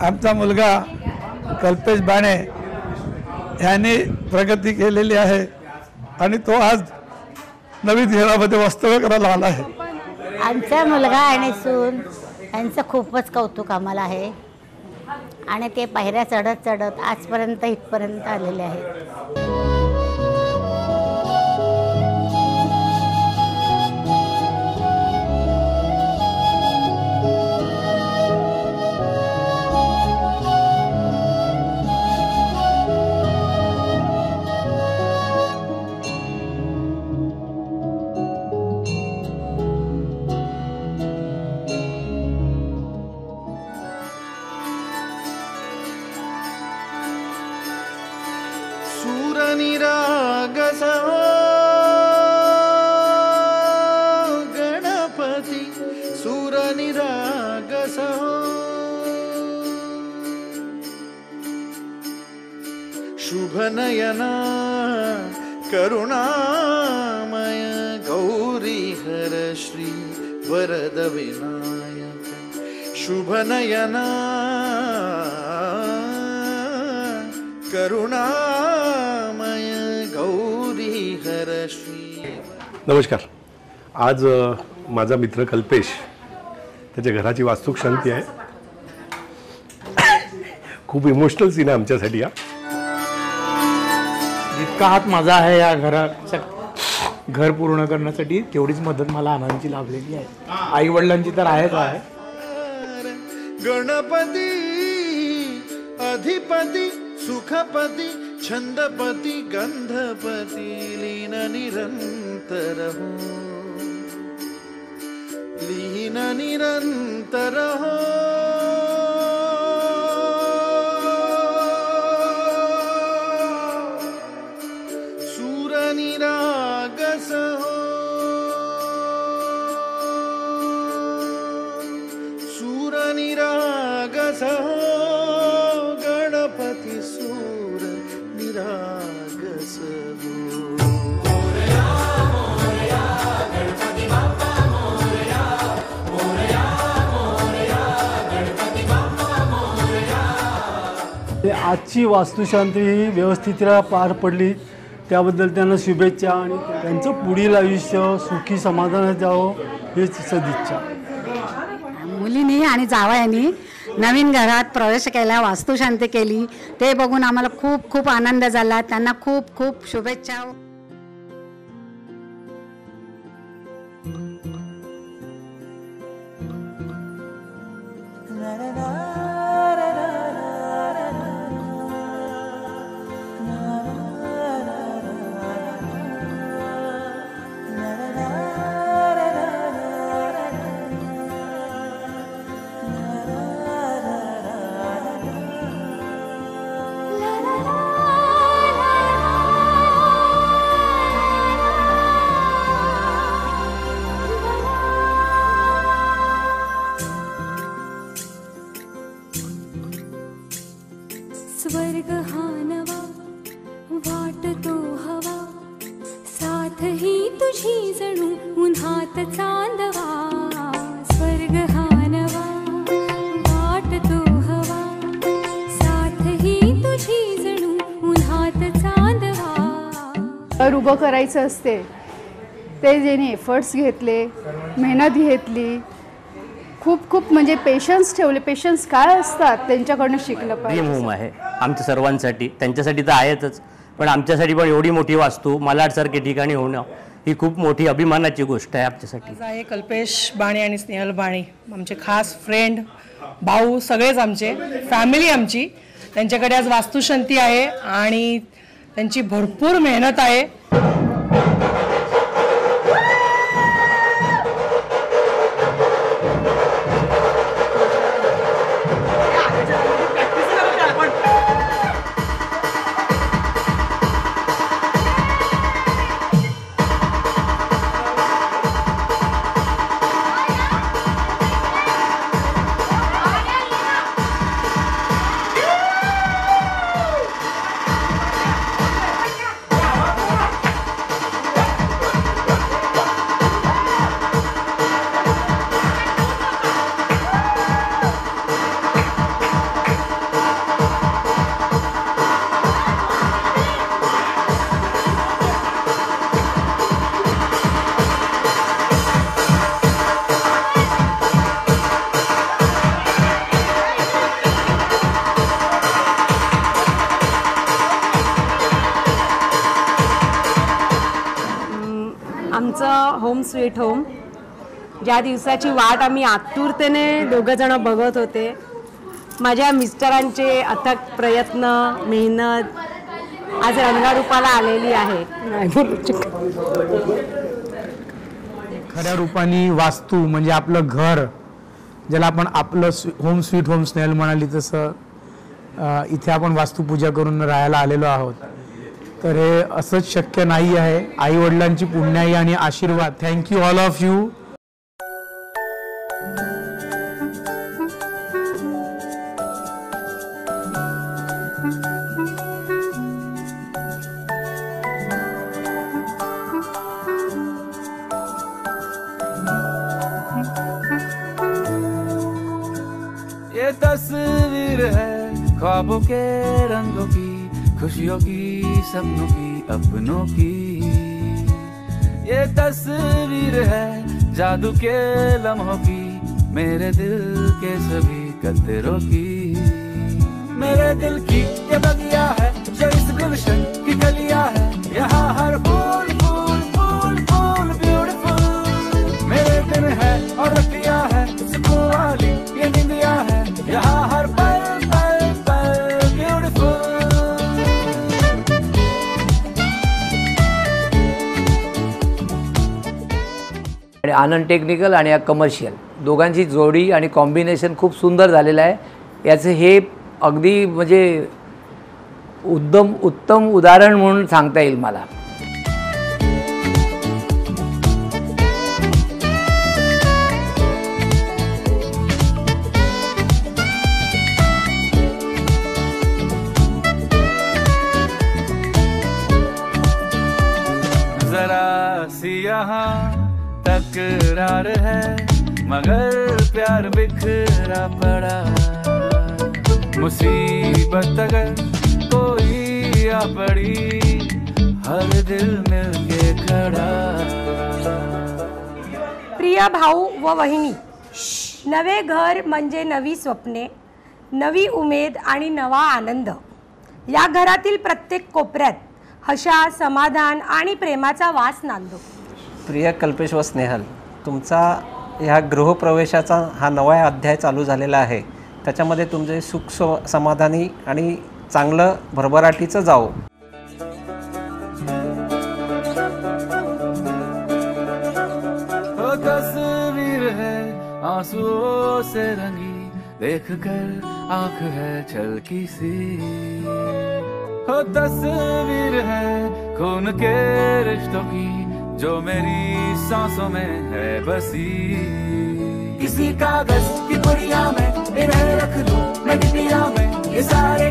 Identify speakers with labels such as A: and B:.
A: आमचा मुलगा कल्पेश बाणे यांनी प्रगती केलेली आहे आणि तो आज नवी शहरामध्ये वास्तव्य करायला आला आहे।
B: आमचा मुलगा आणि सून यांचं खूपच कौतुक आम्हाला आहे आणि ते पायऱ्या चढत चढत आजपर्यंत इथपर्यंत आलेले आहेत।
C: गणपती सूरनिरागस शुभनयना करुणामय गौरी हर श्री वरद विनायक शुभनयना करुणामय गौरी हर श्री।
D: नमस्कार। आज माझा मित्र कल्पेश त्याच्या घराची वास्तुक शांती आहे। खूप इमोशनल सीन आहे आमच्यासाठी।
E: जितका हात माझा आहे या घराचं घर पूर्ण करण्यासाठी तेवढीच मदत मला आनंदची लाभलेली आहे। आई वडिलांची तर आहेच आहे।
C: गणपती अधिपती सुखपती छंदपती गंधपती लीन निरंतर हो लीन निरंतर हो सूरनिरागस हो सूरनिरागस हो गणपती सूर निरागस हो। मोरया मोरया गणपती बाप्पा मोरया मोरया मोरया गणपती बाप्पा मोरया।
F: आजची वास्तुशांती ही व्यवस्थितरित्या पार पडली त्याबद्दल त्यांना शुभेच्छा आणि त्यांचं पुढील आयुष्य सुखी समाधानात जावं हीच सदिच्छा।
B: मुलींनी आणि जावयांनी नवीन घरात प्रवेश केला, वास्तुशांती केली, ते बघून आम्हाला खूप खूप आनंद झाला। त्यांना खूप खूप शुभेच्छा।
G: स्वर्ग हा नवा वाटतो हवा साथ ही तुझी जणू उन्हात चांदवा। स्वर्ग हा नवा वाटतो हवा साथ ही तुझी जणू उन्हात चांदवा।
H: उभं करायचं असते ते ज्यांनी एफर्ट्स घेतले, मेहनत घेतली, खूप खूप म्हणजे पेशन्स ठेवले। पेशन्स काय असतात त्यांच्याकडून शिकलं पाहिजे।
I: ड्रीम होम आहे आमच्या सर्वांसाठी, त्यांच्यासाठी तर आहेतच, पण आमच्यासाठी पण एवढी मोठी वास्तू मालाडसारखे ठिकाणी होणं ही खूप मोठी अभिमानाची गोष्ट आहे आमच्यासाठी।
J: आहे कल्पेश बाणे आणि स्नेहल बाणे आमचे खास फ्रेंड, भाऊ, सगळेच आमचे फॅमिली आमची। त्यांच्याकडे आज वास्तुशांती आहे आणि त्यांची भरपूर मेहनत आहे।
K: Home sweet home. ज्या दिवसाची वाट आम्ही आतुरतेने दोघं जण बघत होते. माझ्या मिस्टरांचे अथक प्रयत्न मेहनत आज रंगारूपाला आलेली आहे.
E: खऱ्या रूपाने वास्तू म्हणजे आपलं घर, ज्याला आपण आपलं होम स्वीट होम स्नेहल म्हणाली तसं इथे आपण वास्तुपूजा करून राहायला आलेलो आहोत. तर हे असंच शक्य नाही आहे. आई वडिलांची पुण्याई आणि आशीर्वाद. Thank you all of you.
L: ये तस्वीर है ख्वाबों के रंगों की, खुशियों की, सपनों की, अपनों की. ये तस्वीर है जादू के लम्हों की, मेरे दिल के सभी कतरों की. मेरे दिल की ये बगिया है जो इस गुलशन की गलियां है, यहाँ हर फूल फूल फूल फूल ब्यूटीफुल. मेरे दिन है और रतिया है, सुकून वाली ये निंदिया है, यहाँ हर पल पल पल ब्यूटीफुल.
M: आणि आनंद टेक्निकल आणि कमर्शियल दोघांची जोडी आणि कॉम्बिनेशन खूप सुंदर झालेलं आहे. याचं हे अगदी म्हणजे उत्तम उदाहरण म्हणून सांगता येईल मला.
L: जरा सी यहाँ तकरार है मगर प्यार बिखरा पड़ा. मुसीबत अगर कोई आ पड़ी हर दिल मिलके खड़ा.
K: प्रिय भाऊ व वहिनी, नवे घर म्हणजे नवी स्वप्ने, नवी उमेद आणि नवा आनंद. या घरातील प्रत्येक कोपऱ्यात हशा, समाधान आणि प्रेमाचा वास नांदो.
N: प्रिय कल्पेश व स्नेहल, तुमचा ह्या गृहप्रवेशाचा हा नवा अध्याय चालू झालेला आहे. त्याच्यामध्ये तुमचे सुख समाधानी आणि चांगलं भरभराटीचं जाओ.
L: तस्वीर है आंसुओं से रंगी, देखकर आंख है छलकी सी. हो तस्वीर है खून के रिश्तों की, जो मेरी सांसों में है बसी. किसी कागज की पुड़िया में इन्हें रख दूं मैं डिबिया में, ये सारे